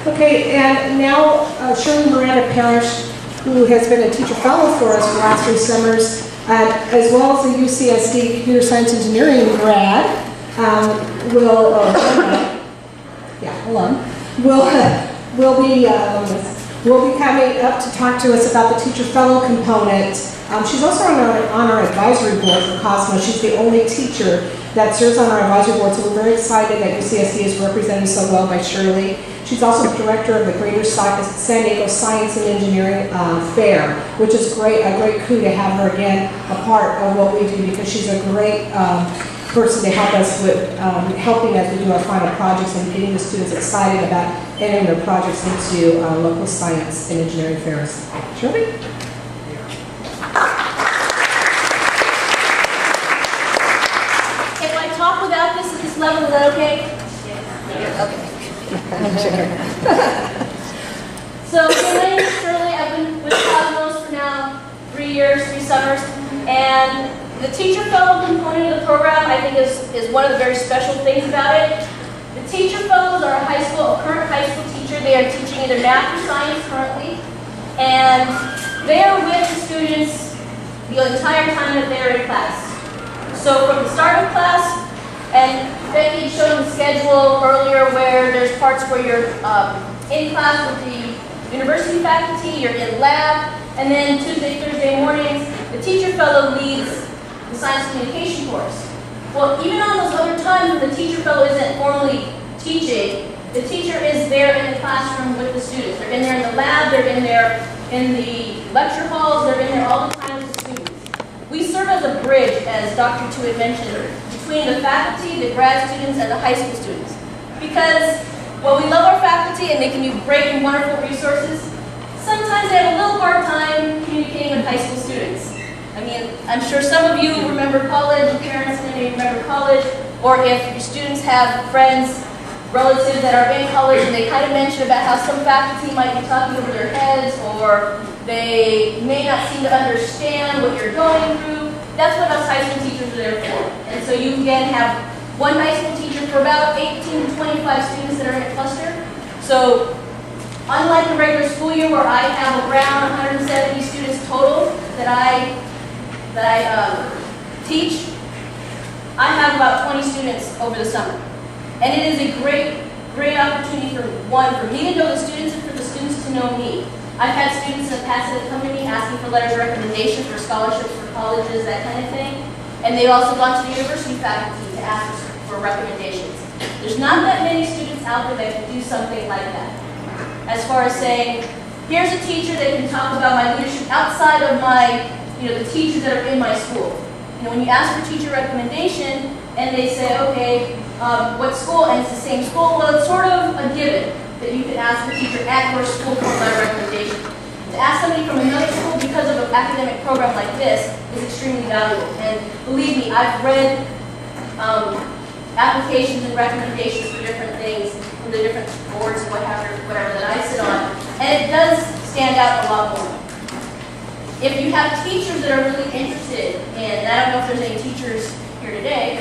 Okay, and now Shirley Miranda Parrish, who has been a teacher fellow for us for the last 3 summers, as well as a UCSD computer science engineering grad, will be coming up to talk to us about the teacher fellow component. She's also on our advisory board for Cosmos. She's the only teacher that serves on our advisory board, so we're very excited that UCSD is represented so well by Shirley. She's also the director of the Greater San Diego Science and Engineering Fair, which is a great coup to have her again a part of what we do, because she's a great person to help us with helping as we do our final projects and getting the students excited about entering their projects into local science and engineering fairs. Shirley? If I talk without this at this level, is that okay? Okay. So, my name is Shirley. I've been with Cosmos for now 3 years, 3 summers, and the teacher fellow component of the program, I think, is one of the very special things about it. The teacher fellows are a current high school teacher. They are teaching either math or science currently, and they are with the students the entire time that they are in class. So from the start of class, and Becky showed the schedule earlier where there's parts where you're in class with the university faculty, you're in lab, and then Tuesday, Thursday mornings, the teacher fellow leads the science communication course. Well, even on those other times when the teacher fellow isn't formally teaching, the teacher is there in the classroom with the students. They're in there in the lab, they're in there in the lecture halls, they're in there all the time with the students. We serve as a bridge, as Dr. Tu had mentioned, between the faculty, the grad students, and the high school students. Because while we love our faculty and they can be great and wonderful resources, sometimes they have a little hard time communicating with high school students. I mean, I'm sure some of you remember college, parents maybe remember college, or if your students have friends, relatives that are in college and they kind of mention about how some faculty might be talking over their heads, or they may not seem to understand what you're going through. That's what us high school teachers are there for. And so you again have one high school teacher for about 18 to 25 students that are in a cluster. So unlike the regular school year where I have around 170 students total that I teach, I have about 20 students over the summer. And it is a great opportunity for me to know the students and for the students to know me. I've had students in the past that have come to me asking for letters of recommendation for scholarships for colleges, that kind of thing. And they've also gone to the university faculty to ask for recommendations. There's not that many students out there that can do something like that. As far as saying, here's a teacher that can talk about my leadership outside of my, the teachers that are in my school. When you ask for teacher recommendation and they say, okay, what school? And it's the same school, well, it's sort of a given that you can ask the teacher at your school for a letter of recommendation. To ask somebody from another school because of an academic program like this is extremely valuable. And believe me, I've read applications and recommendations for different things from the different boards and whatever that I sit on, and it does stand out a lot more. If you have teachers that are really interested in, and I don't know if there's any teachers here today,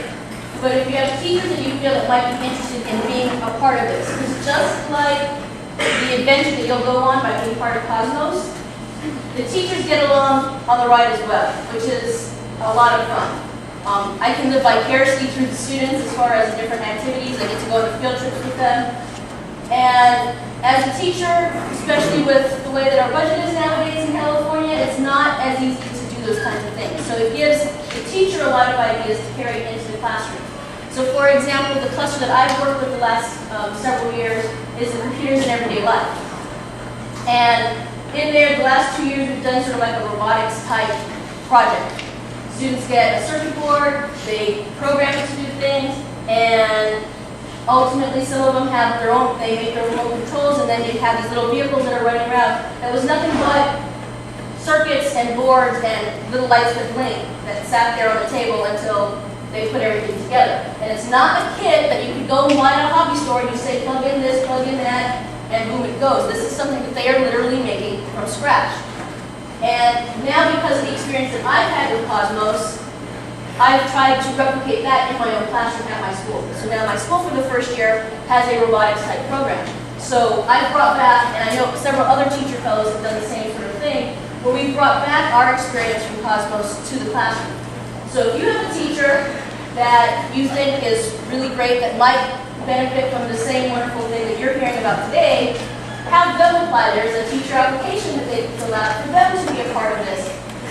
but if you have teachers that you feel that might be interested in being a part of this, because just like the adventure that you'll go on by being part of Cosmos, the teachers get along on the ride as well, which is a lot of fun. I can live vicariously through the students as far as different activities. I get to go on field trips with them. And as a teacher, especially with the way that our budget is nowadays in California, it's not as easy to do those kinds of things. So it gives the teacher a lot of ideas to carry into the classroom. So for example, the cluster that I've worked with the last several years is the computers in everyday life. And in there, the last 2 years, we've done sort of like a robotics type project. Students get a circuit board, they program it to do things, and ultimately some of them have their own, they make their remote controls, and then you have these little vehicles that are running around. That was nothing but circuits and boards and little lights that blink that sat there on the table until they put everything together. And it's not a kit that you could go and buy at a hobby store and you say, plug in this, plug in that, and boom, it goes. This is something that they are literally making from scratch. And now, because of the experience that I've had with Cosmos, I've tried to replicate that in my own classroom at my school. So now my school for the first year has a robotics type program. So I brought back, and I know several other teacher fellows have done the same sort of thing, where we brought back our experience from Cosmos to the classroom. So if you have a teacher that you think is really great, that might benefit from the same wonderful thing that you're hearing about today, have them apply. There's a teacher application that they can fill out for them to be a part of this.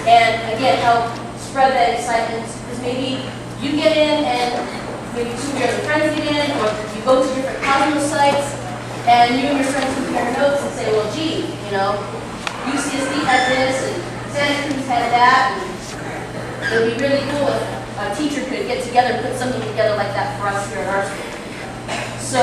And again, help spread that excitement. Because maybe you get in and maybe two of your other friends get in, or you go to different Cosmos sites, and you and your friends compare notes and say, well, gee, you know, UCSD had this, and Santa Cruz had that, and it would be really cool if a teacher could get together and put something together like that for us here at our school. So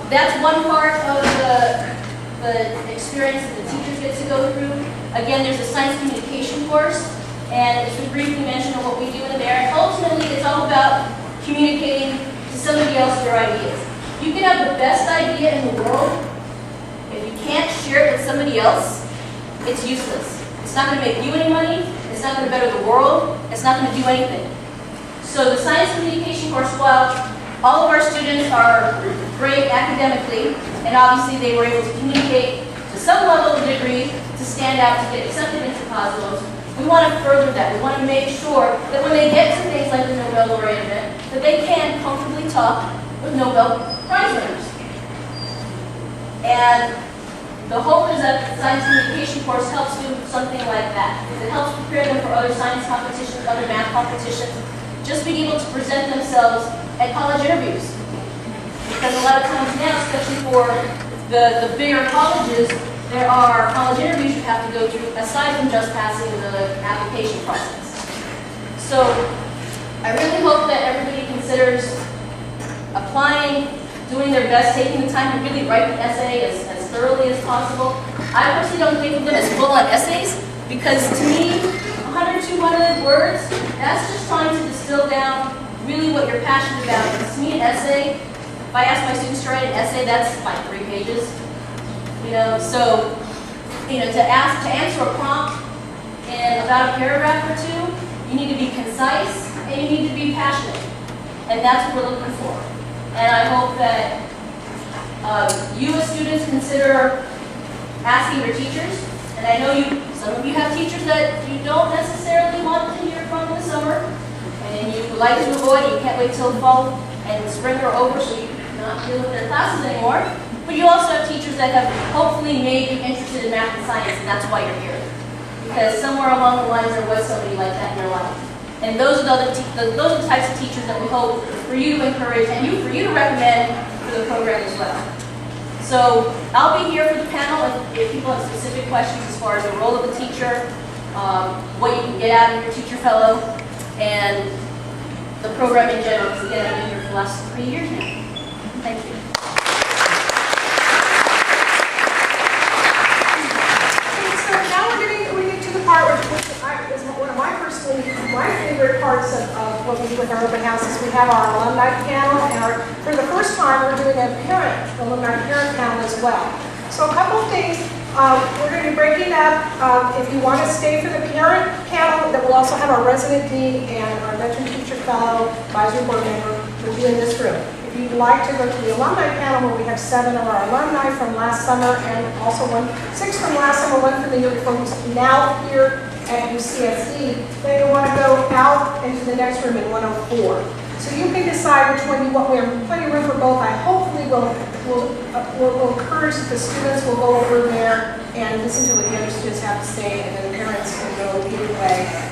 that's one part of the experience that the teachers get to go through. Again, there's a science communication course, and it's briefly mentioned on what we do in there. And ultimately, it's all about communicating to somebody else your ideas. You can have the best idea in the world. If you can't share it with somebody else, it's useless. It's not going to make you any money. It's not going to better the world. It's not going to do anything. So the science communication course, while all of our students are great academically, and obviously they were able to communicate to some level of degree to stand out, to get accepted into Cosmos, we want to further that. We want to make sure that when they get to things like the Nobel Laureate event, that they can comfortably talk with Nobel Prize winners. And the hope is that the science communication course helps do something like that. It helps prepare them for other science competitions, other math competitions, just being able to present themselves at college interviews. Because a lot of times now, especially for the bigger colleges, there are college interviews you have to go through aside from just passing the application process. So I really hope that everybody considers applying, doing their best, taking the time to really write the essay as thoroughly as possible. I personally don't think of them as full-on essays because to me, 100, 200 words, that's just trying to distill down really what you're passionate about. Because to me, an essay, if I ask my students to write an essay, that's like 3 pages. You know, so, you know, to answer a prompt in about a paragraph or 2, you need to be concise and you need to be passionate. And that's what we're looking for. And I hope that you as students consider asking your teachers. And I know some of you have teachers that you don't necessarily want to hear from in the summer. And you would like to avoid, you can't wait till fall and spring are over so you're not dealing with their classes anymore. But you also have teachers that have hopefully made you interested in math and science, and that's why you're here. Because somewhere along the lines there was somebody like that in your life. And those are those are the types of teachers that we hope for you to encourage and for you to recommend for the program as well. So I'll be here for the panel if people have specific questions as far as the role of the teacher, what you can get out of your teacher fellow, and the program in general. Because again, I've been here for the last 3 years now. Thank you. So now we get to the part which is one of my favorite parts of what we do with our open houses. We have our alumni panel, and for the first time, we're doing a alumni parent panel as well. So a couple of things. We're going to be breaking up. If you want to stay for the parent panel, that we'll also have our resident dean and our veteran teacher fellow advisory board member will be in this room. If you'd like to go to the alumni panel, where we have 7 of our alumni from last summer and also 6 from last summer, 1 from the year before, who's now here at UCSD, then you want to go out into the next room in 104. So you can decide which one you want. We have plenty of room for both. I hopefully will encourage that the students will go over there and listen to what the other students have to say, and then the parents can go either way.